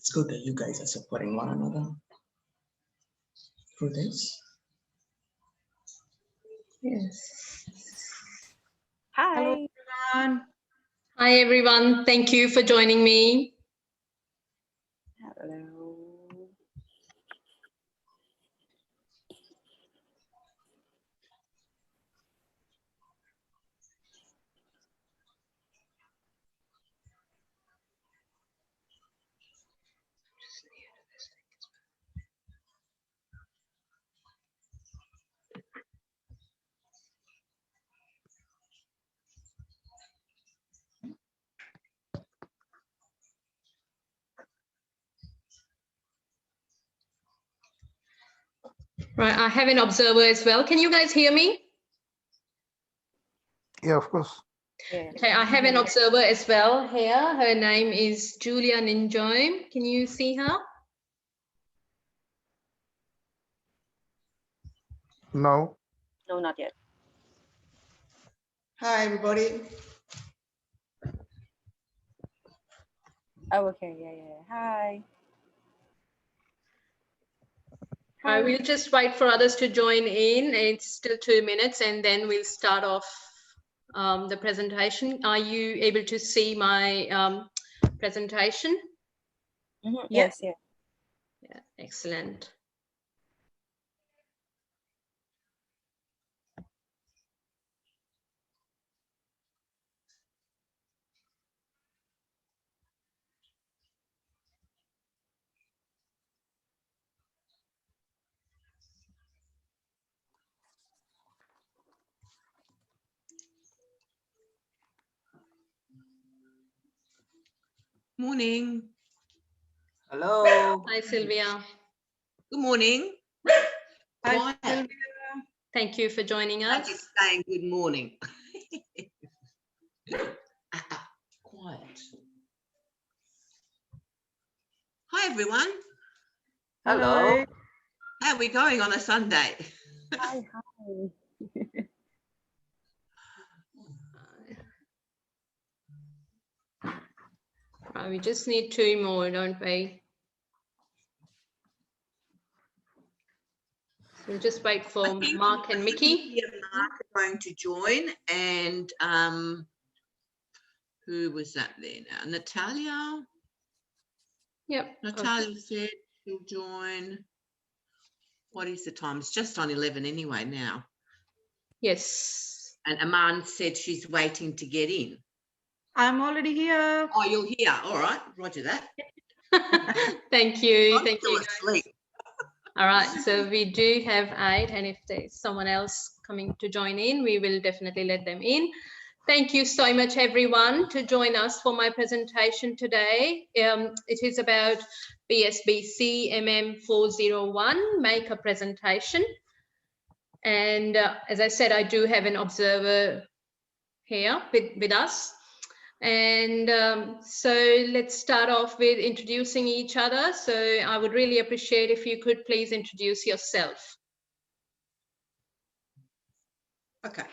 It's good that you guys are supporting one another through this. Yes. Hi. Hello, everyone. Hi, everyone. Thank you for joining me. Hello. Right, I have an observer as well. Can you guys hear me? Yeah, of course. Yeah. Okay, I have an observer as well here. Her name is Julia Ninjoim. Can you see her? No. No, not yet. Hi, everybody. Oh, okay. Yeah. Hi. I will just wait for others to join in. It's still 2 minutes and then we'll start off the presentation. Are you able to see my presentation? Mhm. Yes. Yeah. Yeah, excellent. Morning. Hello. Hi, Sylvia. Good morning. Hi, Quiet. Sylvia. Thank you for joining us. Just saying good morning. Quiet. Hi, everyone. Hello. How are we going on a Sunday? Hi. We just need 2 more, don't we? So we'll just wait for Mark and Mickey. Mickey and Mark are going to join, and who was that there now? Natalia. Yep. Natalia said she'll join. What is the time? It's just on 11 anyway now. Yes. And Aman said she's waiting to get in. I'm already here. Oh, you're here. All right. Roger that. Thank you. I'm Thank still you. asleep. All right. So we do have 8, and if there's someone else coming to join in, we will definitely let them in. Thank you so much, everyone, to join us for my presentation today. It is about BSBCMM401, make a presentation. And as I said, I do have an observer here with us. And so let's start off with introducing each other. So I would really appreciate if you could please introduce yourself. Okay,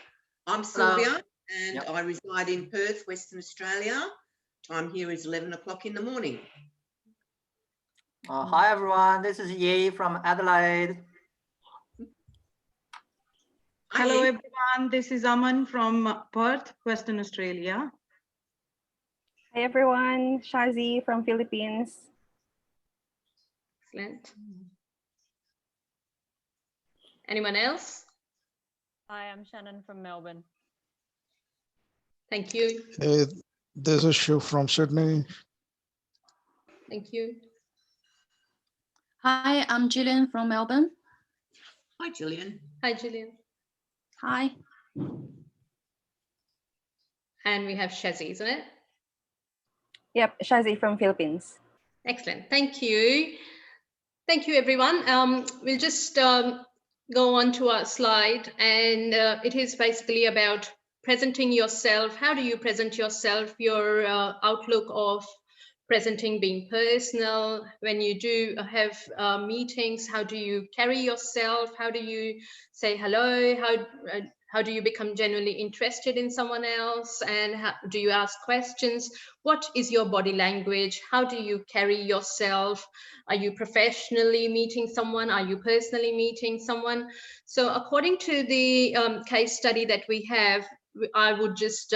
I'm Sylvia and I reside in Perth, Western Australia. Time here is 11 o'clock in the morning. Hi everyone, this is Yi from Adelaide. Hello, everyone. This is Aman from Perth, Western Australia. Hi, everyone. Shazi from Philippines. Excellent. Anyone else? Hi, I'm Shannon from Melbourne. Thank you. Hey, this is Shiv from Sydney. Thank you. Hi, I'm Gillian from Melbourne. Hi, Gillian. Hi, Gillian. Hi. And we have Shazi, isn't it? Yep, Shazi from Philippines. Excellent. Thank you. Thank you, everyone. We'll just go on to our slide, and it is basically about presenting yourself. How do you present yourself? Your outlook of presenting being personal. When you do have meetings, how do you carry yourself? How do you say hello? how do you become genuinely interested in someone else? And how, do you ask questions? What is your body language? How do you carry yourself? Are you professionally meeting someone? Are you personally meeting someone? So according to the case study that we have, I would just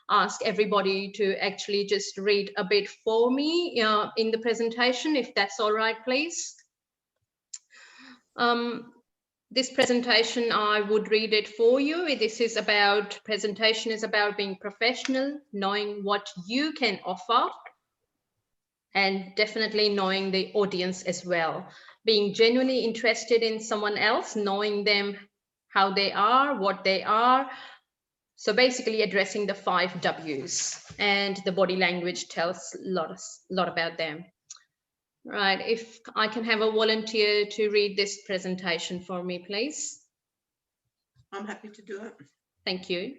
ask everybody to actually just read a bit for me in the presentation, if that's all right, please. This presentation, I would read it for you. This is about, presentation is about being professional, knowing what you can offer, and definitely knowing the audience as well. Being genuinely interested in someone else, knowing them, how they are, what they are. So basically addressing the 5 W's, and the body language tells a lot about them. Right, if I can have a volunteer to read this presentation for me, please. I'm happy to do it. Thank you.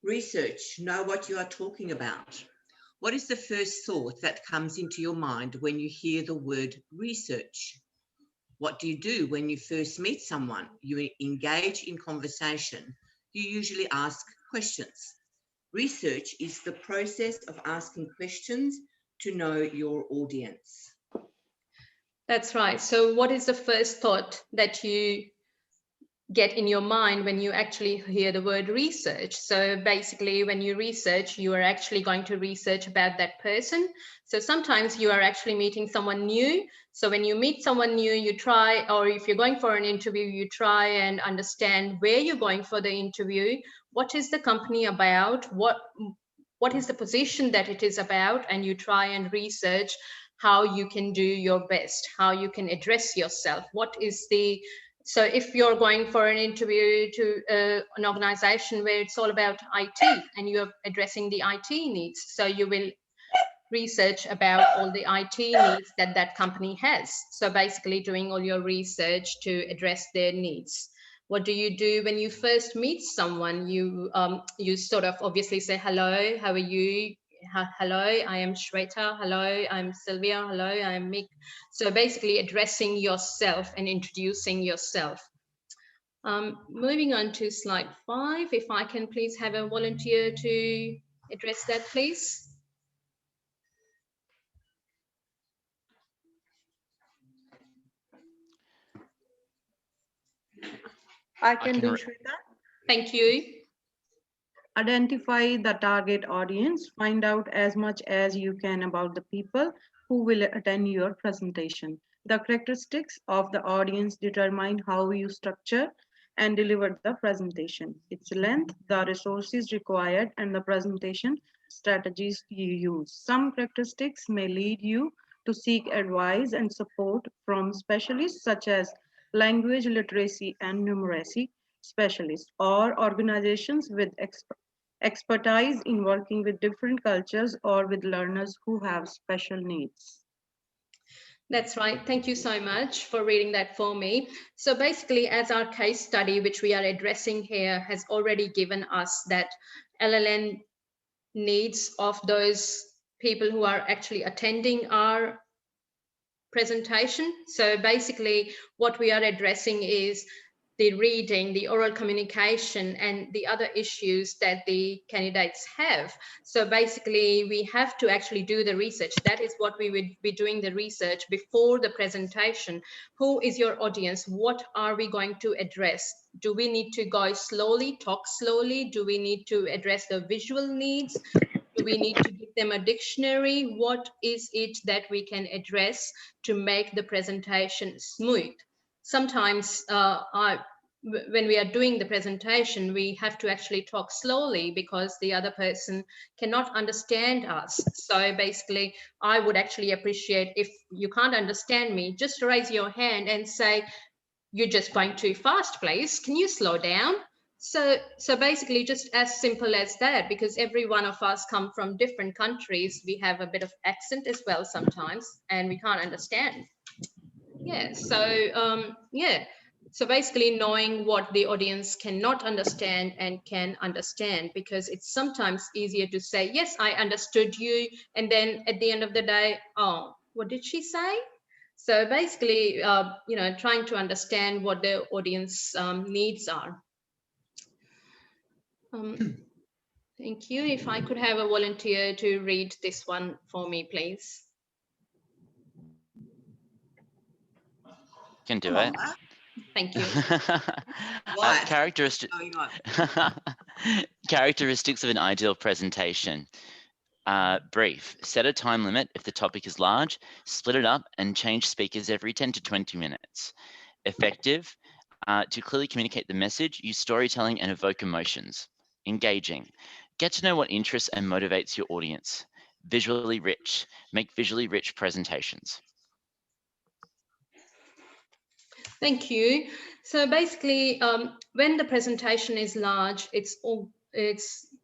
Research, know what you are talking about. What is the first thought that comes into your mind when you hear the word research? What do you do when you first meet someone? You engage in conversation. You usually ask questions. Research is the process of asking questions to know your audience. That's right. So what is the first thought that you get in your mind when you actually hear the word research? So basically when you research, you are actually going to research about that person. So sometimes you are actually meeting someone new. So when you meet someone new, you try, or if you're going for an interview, you try and understand where you're going for the interview. What is the company about? What is the position that it is about? And you try and research how you can do your best, how you can address yourself. What is the, so if you're going for an interview to an organization where it's all about IT and you're addressing the IT needs, so you will research about all the IT needs that that company has. So basically doing all your research to address their needs. What do you do when you first meet someone? You sort of obviously say, hello, how are you? Hello, I am Shweta. Hello, I'm Sylvia. Hello, I'm Mick. So basically addressing yourself and introducing yourself. Moving on to slide 5, if I can please have a volunteer to address that, please. I can do Shweta. Thank you. Identify the target audience. Find out as much as you can about the people who will attend your presentation. The characteristics of the audience determine how you structure and deliver the presentation. Its length, the resources required, and the presentation strategies you use. Some characteristics may lead you to seek advice and support from specialists such as language literacy and numeracy specialists, or organizations with expertise in working with different cultures or with learners who have special needs. That's right. Thank you so much for reading that for me. So basically, as our case study, which we are addressing here, has already given us that LLN needs of those people who are actually attending our presentation. So basically, what we are addressing is the reading, the oral communication, and the other issues that the candidates have. So basically, we have to actually do the research. That is what we would be doing the research before the presentation. Who is your audience? What are we going to address? Do we need to go slowly, talk slowly? Do we need to address the visual needs? Do we need to give them a dictionary? What is it that we can address to make the presentation smooth? Sometimes when we are doing the presentation, we have to actually talk slowly because the other person cannot understand us. So basically, I would actually appreciate if you can't understand me, just raise your hand and say, you're just going too fast, please. Can you slow down? So basically just as simple as that, because every one of us come from different countries. We have a bit of accent as well sometimes, and we can't understand. Yeah, so basically knowing what the audience cannot understand and can understand, because it's sometimes easier to say, yes, I understood you. And then at the end of the day, oh, what did she say? So basically, trying to understand what the audience needs are. Thank you. If I could have a volunteer to read this one for me, please. Can do Come it. on, Mark. Thank you. What? Going on? Characteristics of an ideal presentation. Brief. Set a time limit if the topic is large. Split it up and change speakers every 10 to 20 minutes. Effective. To clearly communicate the message, use storytelling and evoke emotions. Engaging. Get to know what interests and motivates your audience. Visually rich. Make visually rich presentations. Thank you. So basically, when the presentation is large, it's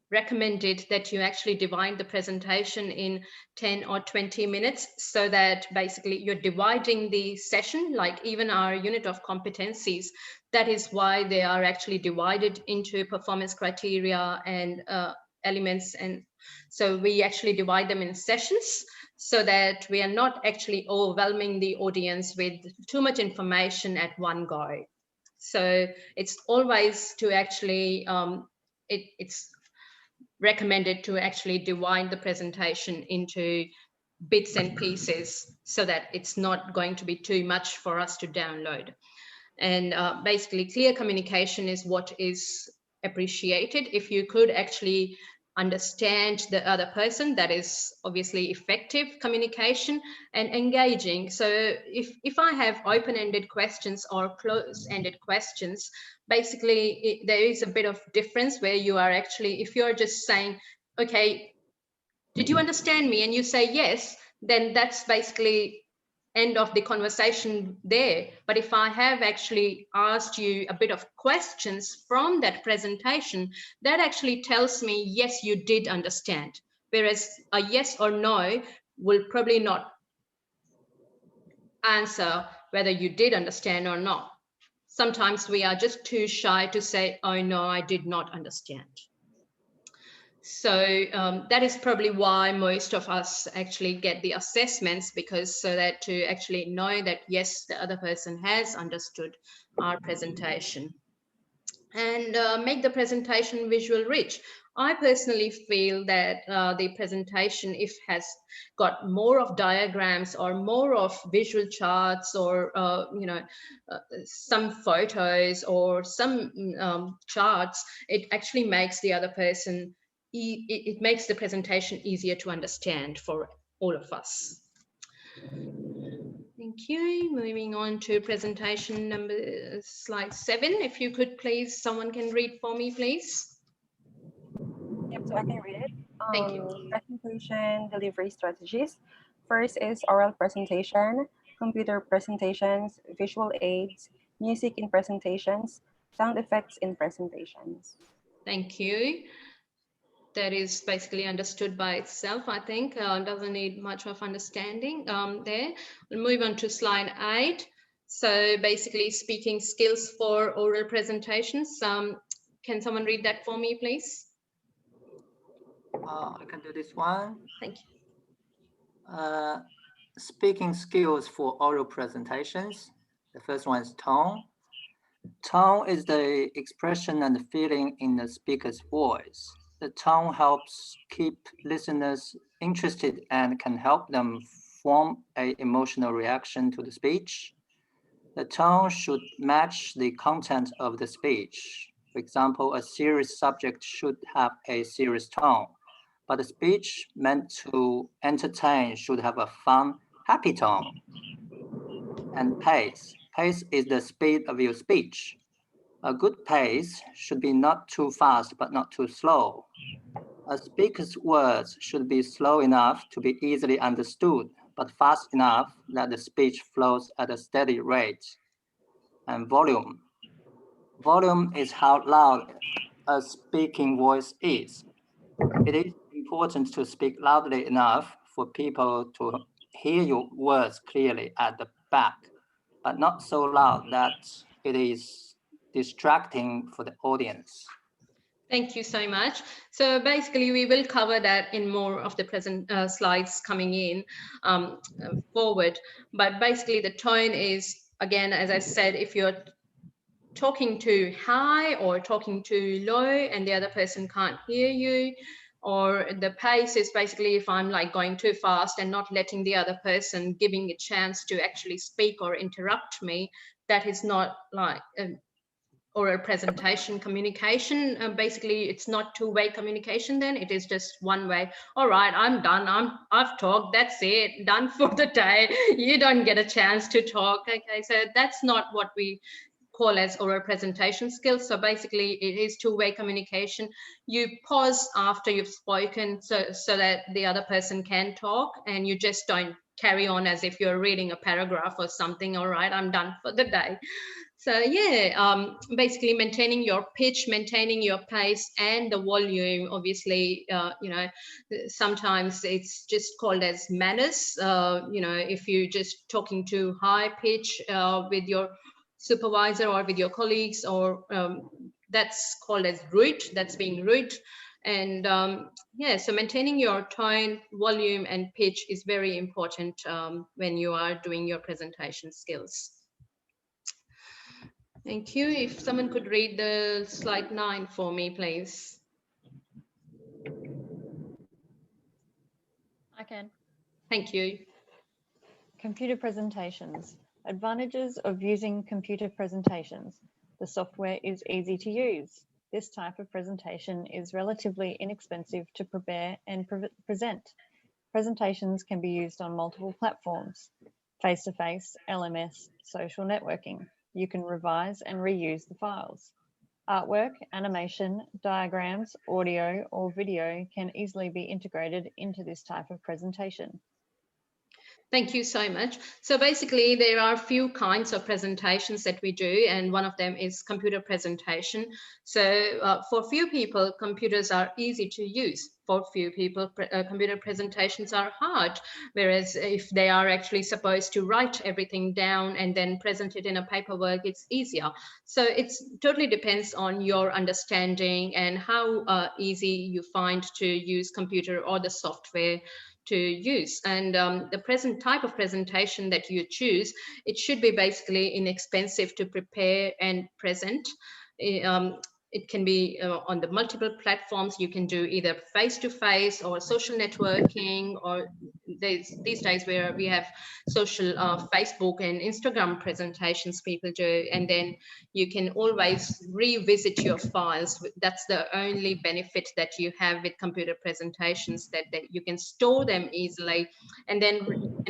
recommended that you actually divide the presentation in 10 or 20 minutes so that basically you're dividing the session, like even our unit of competencies. That is why they are actually divided into performance criteria and elements. And so we actually divide them in sessions so that we are not actually overwhelming the audience with too much information at one go. So it's always to actually, it's recommended to actually divide the presentation into bits and pieces so that it's not going to be too much for us to download. And basically clear communication is what is appreciated. If you could actually understand the other person, that is obviously effective communication. And engaging. So if I have open-ended questions or closed-ended questions, basically there is a bit of difference where you are actually, if you're just saying, okay, did you understand me? And you say yes, then that's basically end of the conversation there. But if I have actually asked you a bit of questions from that presentation, that actually tells me, yes, you did understand. Whereas a yes or no will probably not answer whether you did understand or not. Sometimes we are just too shy to say, oh no, I did not understand. So that is probably why most of us actually get the assessments, because so that to actually know that, yes, the other person has understood our presentation. And make the presentation visual rich. I personally feel that the presentation, if has got more of diagrams or more of visual charts or, some photos or some charts, it actually makes the other person, it makes the presentation easier to understand for all of us. Thank you. Moving on to presentation number, slide 7. If you could please, someone can read for me, please. Yep, so I can read it. Thank you. Presentation delivery strategies. First is oral presentation, computer presentations, visual aids, music in presentations, sound effects in presentations. Thank you. That is basically understood by itself, I think. Doesn't need much of understanding there. We'll move on to slide 8. So basically speaking skills for oral presentations. Can someone read that for me, please? I can do this one. Thank you. Speaking skills for oral presentations. The first one is tone. Tone is the expression and feeling in the speaker's voice. The tone helps keep listeners interested and can help them form an emotional reaction to the speech. The tone should match the content of the speech. For example, a serious subject should have a serious tone, but a speech meant to entertain should have a fun, happy tone. And pace. Pace is the speed of your speech. A good pace should be not too fast, but not too slow. A speaker's words should be slow enough to be easily understood, but fast enough that the speech flows at a steady rate. And volume. Volume is how loud a speaking voice is. It is important to speak loudly enough for people to hear your words clearly at the back, but not so loud that it is distracting for the audience. Thank you so much. So basically, we will cover that in more of the present slides coming in forward. But basically, the tone is, again, as I said, if you're talking too high or talking too low and the other person can't hear you, or the pace is basically if I'm like going too fast and not letting the other person giving a chance to actually speak or interrupt me, that is not like oral presentation communication. Basically it's not two-way communication, then it is just one way. All right, I'm done, I've talked, that's it, done for the day, you don't get a chance to talk. Okay, so that's not what we call as oral presentation skills. So basically it is two-way communication. You pause after you've spoken so that the other person can talk, and you just don't carry on as if you're reading a paragraph or something. All right, I'm done for the day. So yeah, basically maintaining your pitch, maintaining your pace and the volume. Obviously, you know, sometimes it's just called as manners. You know, if you're just talking too high pitch with your supervisor or with your colleagues, or that's called as rude, that's being rude. And yeah, so maintaining your tone, volume and pitch is very important when you are doing your presentation skills. Thank you. If someone could read the slide 9 for me, please. I can. Thank you. Computer presentations. Advantages of using computer presentations. The software is easy to use. This type of presentation is relatively inexpensive to prepare and present. Presentations can be used on multiple platforms: face-to-face, LMS, social networking. You can revise and reuse the files. Artwork, animation, diagrams, audio, or video can easily be integrated into this type of presentation. Thank you so much. So basically, there are a few kinds of presentations that we do, and one of them is computer presentation. So for few people, computers are easy to use. For few people, computer presentations are hard, whereas if they are actually supposed to write everything down and then present it in a paperwork, it's easier. So it totally depends on your understanding and how easy you find to use computer or the software to use. And the present type of presentation that you choose, it should be basically inexpensive to prepare and present. It can be on the multiple platforms. You can do either face-to-face or social networking, or these days where we have social Facebook and Instagram presentations people do, and then you can always revisit your files. That's the only benefit that you have with computer presentations, that you can store them easily, and then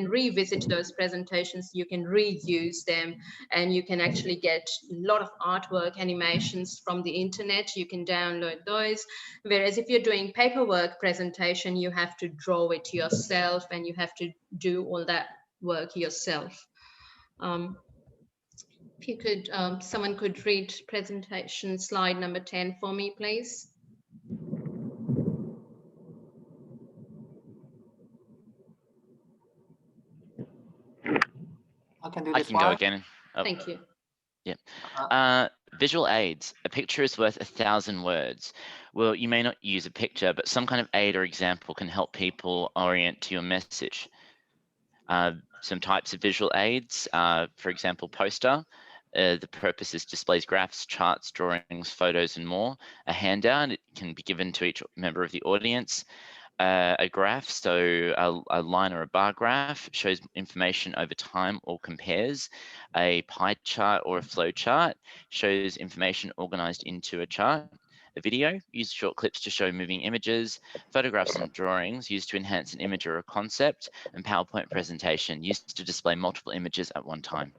revisit those presentations. You can reuse them, and you can actually get a lot of artwork, animations from the internet. You can download those. Whereas if you're doing paperwork presentation, you have to draw it yourself and you have to do all that work yourself. If you could, someone could read presentation slide number 10 for me, please. I can do I this can one. go again. Oh, Thank you. yeah. Visual aids. A picture is worth 1,000 words. Well, you may not use a picture, but some kind of aid or example can help people orient to your message. Some types of visual aids, for example, poster. The purpose is displays graphs, charts, drawings, photos, and more. A handout, it can be given to each member of the audience. A graph, so a line or a bar graph, shows information over time or compares. A pie chart or a flow chart shows information organized into a chart. A video, use short clips to show moving images. Photographs and drawings, used to enhance an image or a concept. And PowerPoint presentation, used to display multiple images at one time.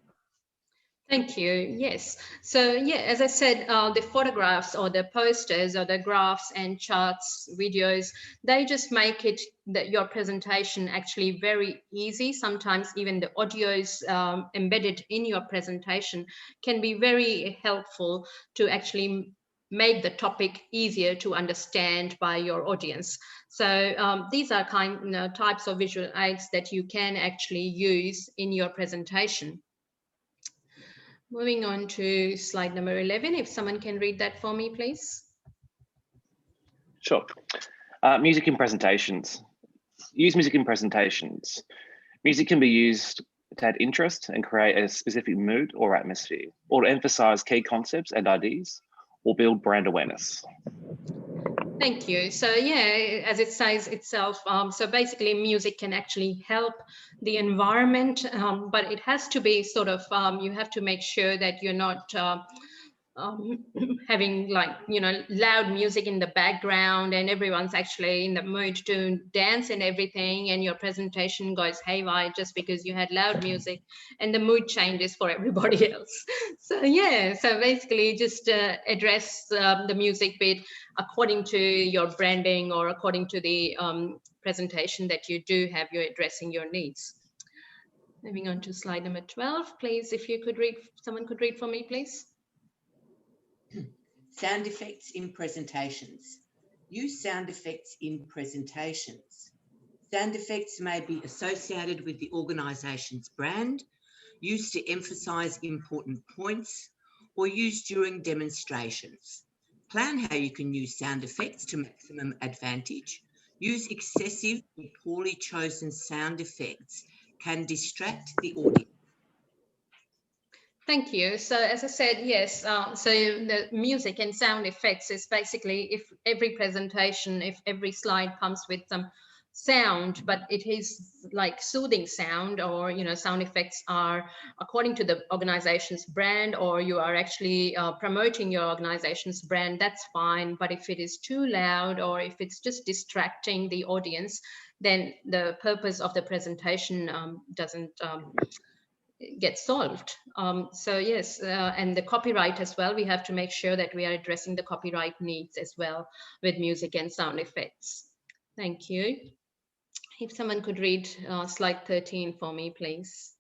Thank you. Yes. So yeah, as I said, the photographs or the posters or the graphs and charts, videos, they just make it that your presentation actually very easy. Sometimes even the audios embedded in your presentation can be very helpful to actually make the topic easier to understand by your audience. So these are types of visual aids that you can actually use in your presentation. Moving on to slide number 11, if someone can read that for me, please. Sure. Music in presentations. Use music in presentations. Music can be used to add interest and create a specific mood or atmosphere, or to emphasize key concepts and ideas, or build brand awareness. Thank you. So yeah, as it says itself, so basically music can actually help the environment, but it has to be sort of, you have to make sure that you're not having like, you know, loud music in the background and everyone's actually in the mood to dance and everything, and your presentation goes haywire just because you had loud music and the mood changes for everybody else. So yeah, so basically just address the music bit according to your branding or according to the presentation that you do have, you're addressing your needs. Moving on to slide number 12, please, if you could read, someone could read for me, please. Sound effects in presentations. Use sound effects in presentations. Sound effects may be associated with the organisation's brand, used to emphasise important points, or used during demonstrations. Plan how you can use sound effects to maximum advantage. Use excessive or poorly chosen sound effects can distract the audience. Thank you. So as I said, yes, so the music and sound effects is basically if every presentation, if every slide comes with some sound, but it is like soothing sound, or, you know, sound effects are according to the organization's brand, or you are actually promoting your organization's brand, that's fine. But if it is too loud, or if it's just distracting the audience, then the purpose of the presentation doesn't get solved. So yes, and the copyright as well, we have to make sure that we are addressing the copyright needs as well with music and sound effects. Thank you. If someone could read slide 13 for me, please.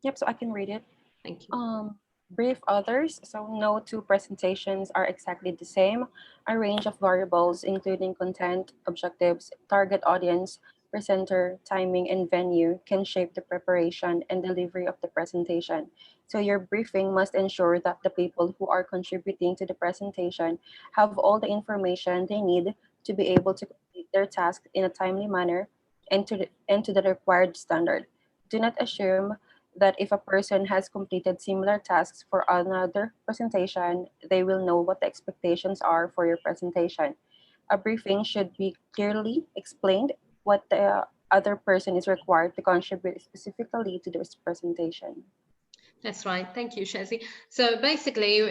Yep, so I can read it. Thank you. Brief others. So no two presentations are exactly the same. A range of variables, including content, objectives, target audience, presenter, timing, and venue, can shape the preparation and delivery of the presentation. So your briefing must ensure that the people who are contributing to the presentation have all the information they need to be able to complete their task in a timely manner and to the required standard. Do not assume that if a person has completed similar tasks for another presentation, they will know what the expectations are for your presentation. A briefing should be clearly explained what the other person is required to contribute specifically to this presentation. That's right. Thank you, Shazi. So basically,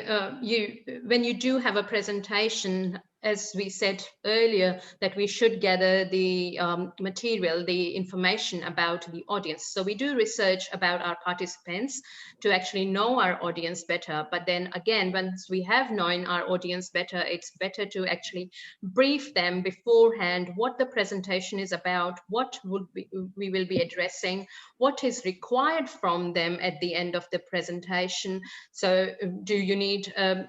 when you do have a presentation, as we said earlier, that we should gather the material, the information about the audience. So we do research about our participants to actually know our audience better. But then again, once we have known our audience better, it's better to actually brief them beforehand what the presentation is about, what we will be addressing, what is required from them at the end of the presentation. So do you need a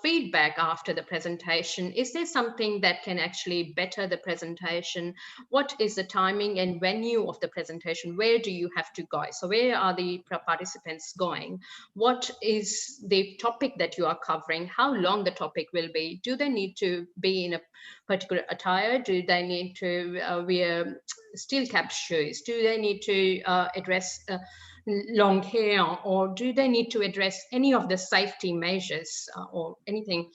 feedback after the presentation? Is there something that can actually better the presentation? What is the timing and venue of the presentation? Where do you have to go? So where are the participants going? What is the topic that you are covering? How long the topic will be? Do they need to be in a particular attire? Do they need to wear steel cap shoes? Do they need to address long hair, or do they need to address any of the safety measures or anything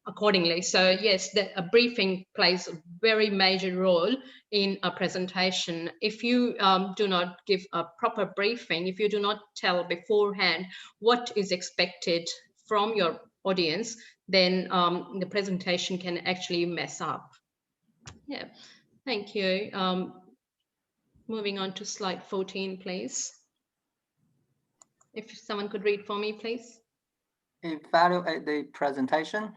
accordingly? So yes, a briefing plays a very major role in a presentation. If you do not give a proper briefing, if you do not tell beforehand what is expected from your audience, then the presentation can actually mess up. Yeah, thank you. Moving on to slide 14, please. If someone could read for me, please. Evaluate the presentation.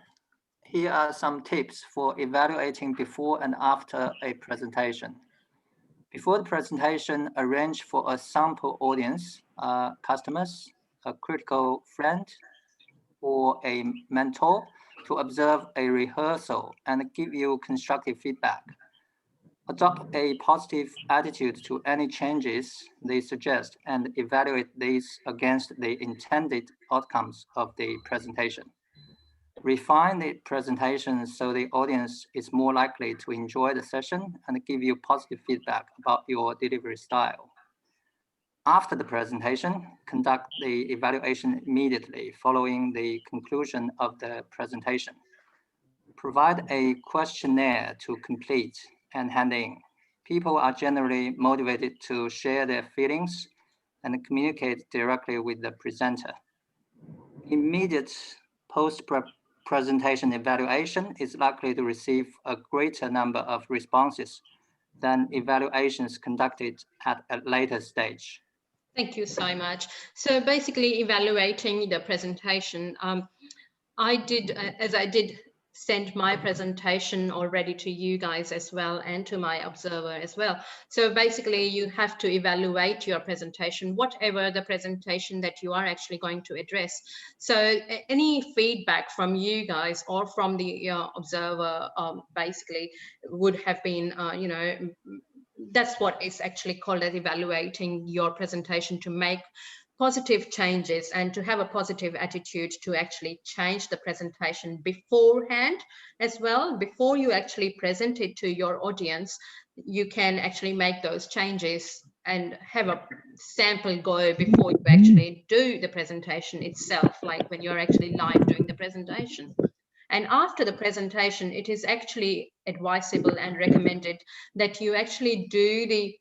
Here are some tips for evaluating before and after a presentation. Before the presentation, arrange for a sample audience, customers, a critical friend, or a mentor to observe a rehearsal and give you constructive feedback. Adopt a positive attitude to any changes they suggest and evaluate these against the intended outcomes of the presentation. Refine the presentation so the audience is more likely to enjoy the session and give you positive feedback about your delivery style. After the presentation, conduct the evaluation immediately following the conclusion of the presentation. Provide a questionnaire to complete and hand in. People are generally motivated to share their feelings and communicate directly with the presenter. Immediate post-presentation evaluation is likely to receive a greater number of responses than evaluations conducted at a later stage. Thank you so much. So basically evaluating the presentation, I did send my presentation already to you guys as well and to my observer as well. So basically you have to evaluate your presentation, whatever the presentation that you are actually going to address. So any feedback from you guys or from the observer basically would have been, you know, that's what is actually called as evaluating your presentation, to make positive changes and to have a positive attitude to actually change the presentation beforehand as well. Before you actually present it to your audience, you can actually make those changes and have a sample go before you actually do the presentation itself, like when you're actually live doing the presentation. And after the presentation, it is actually advisable and recommended that you actually do the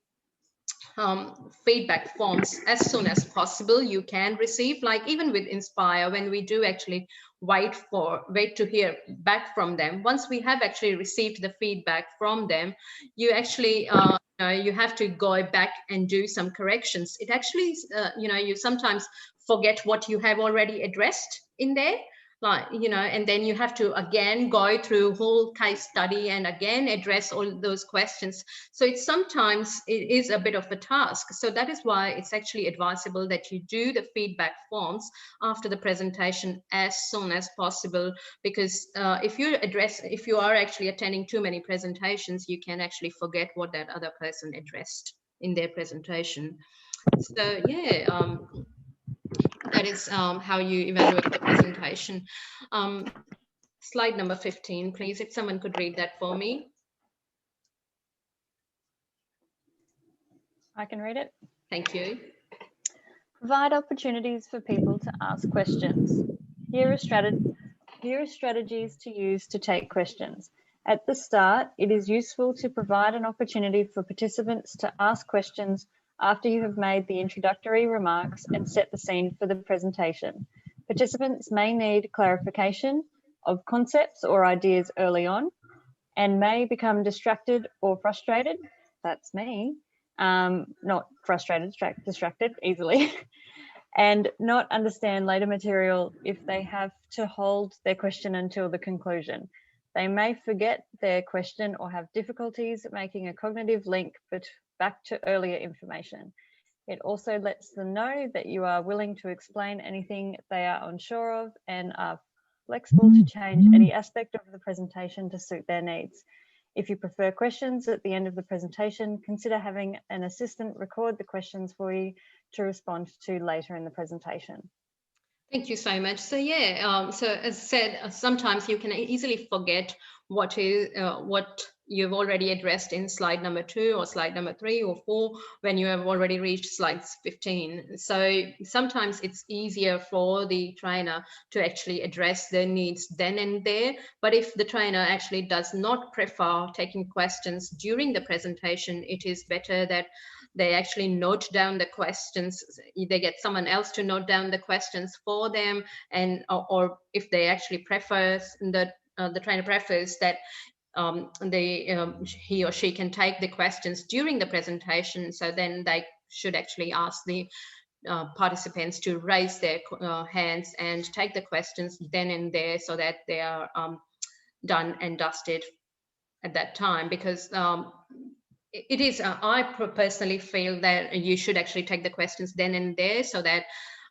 feedback forms as soon as possible. You can receive, like even with Inspire, when we do actually wait to hear back from them. Once we have actually received the feedback from them, you actually you have to go back and do some corrections. It actually you sometimes forget what you have already addressed in there, like, and then you have to again go through whole case study and again address all those questions. So it's sometimes it is a bit of a task. So that is why it's actually advisable that you do the feedback forms after the presentation as soon as possible, because if you are actually attending too many presentations, you can actually forget what that other person addressed in their presentation. So yeah, that is how you evaluate the presentation. Slide number 15, please, if someone could read that for me. I can read it. Thank you. Provide opportunities for people to ask questions. Here are strategies to use to take questions. At the start, it is useful to provide an opportunity for participants to ask questions after you have made the introductory remarks and set the scene for the presentation. Participants may need clarification of concepts or ideas early on and may become distracted or frustrated. That's me. Not frustrated, distracted easily, and not understand later material if they have to hold their question until the conclusion. They may forget their question or have difficulties making a cognitive link back to earlier information. It also lets them know that you are willing to explain anything they are unsure of and are flexible to change any aspect of the presentation to suit their needs. If you prefer questions at the end of the presentation, consider having an assistant record the questions for you to respond to later in the presentation. Thank you so much. So yeah, so as I said, sometimes you can easily forget what you've already addressed in slide number 2 or slide number 3 or 4 when you have already reached slides 15. So sometimes it's easier for the trainer to actually address their needs then and there. But if the trainer actually does not prefer taking questions during the presentation, it is better that they actually note down the questions. They get someone else to note down the questions for them, and or if they actually prefer the trainer prefers that he or she can take the questions during the presentation, so then they should actually ask the participants to raise their hands and take the questions then and there, so that they are done and dusted at that time. Because it is, I personally feel that you should actually take the questions then and there, so that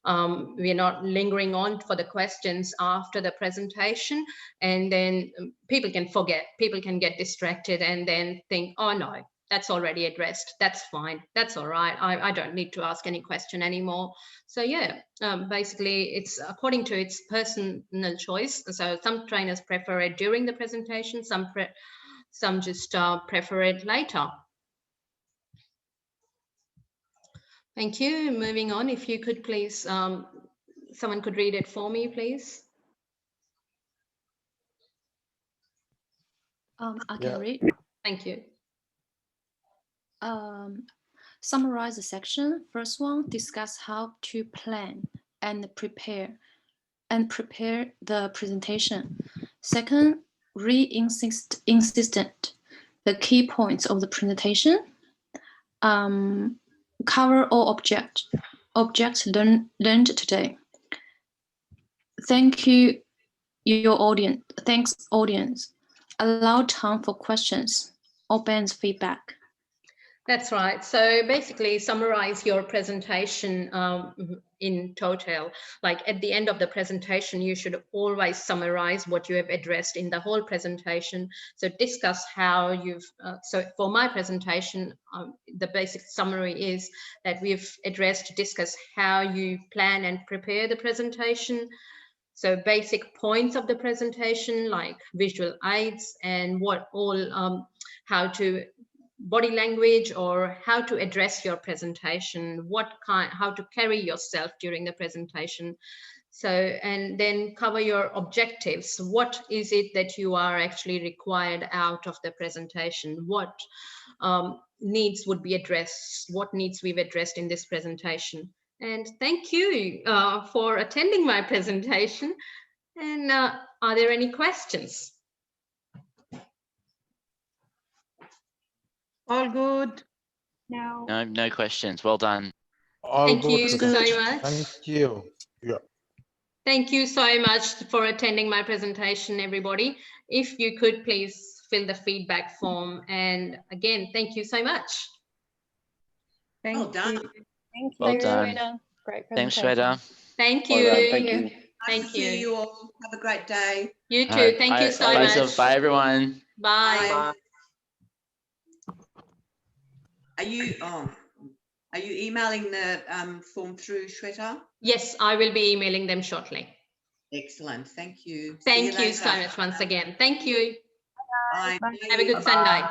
we're not lingering on for the questions after the presentation, and then people can forget, people can get distracted and then think, oh no, that's already addressed, that's fine, that's all right, I don't need to ask any question anymore. So yeah, basically it's according to its personal choice. So some trainers prefer it during the presentation, some just prefer it later. Thank you. Moving on, if you could please, someone could read it for me, please. I can Yeah. read. Thank you. Summarize the section. First one, discuss how to plan and prepare the presentation. Second, re-insist the key points of the presentation. Cover all objects learned today. Thank you, your audience. Thanks, audience. Allow time for questions or Ben's feedback. That's right. So basically summarize your presentation in total. Like at the end of the presentation, you should always summarize what you have addressed in the whole presentation. So discuss how you've, so for my presentation, the basic summary is that we've discuss how you plan and prepare the presentation. So basic points of the presentation, like visual aids and what all, how to body language or how to address your presentation, how to carry yourself during the presentation. So, and then cover your objectives. What is it that you are actually required out of the presentation? What needs would be addressed? What needs we've addressed in this presentation? And thank you for attending my presentation. And are there any questions? All good. No. No questions. Well done. All Thank good. you Sudhir. so much. Thank you. Yeah. Thank you so much for attending my presentation, everybody. If you could please fill the feedback form. And again, thank you so much. Thank Well done. you. Thank you. Well Thanks, done. Shweta. Great Thanks, presentation. Shweta. Thank Well you. done. Thank you. Nice Thank to see you. you all. Have a great day. You too. All right, Thank you so bye, much. Soph. Bye, everyone. Bye. Are you emailing the form through, Shweta? Yes, I will be emailing them shortly. Excellent. Thank you. See Thank you so later. much once again. Thank you. Bye. Have a good Sunday.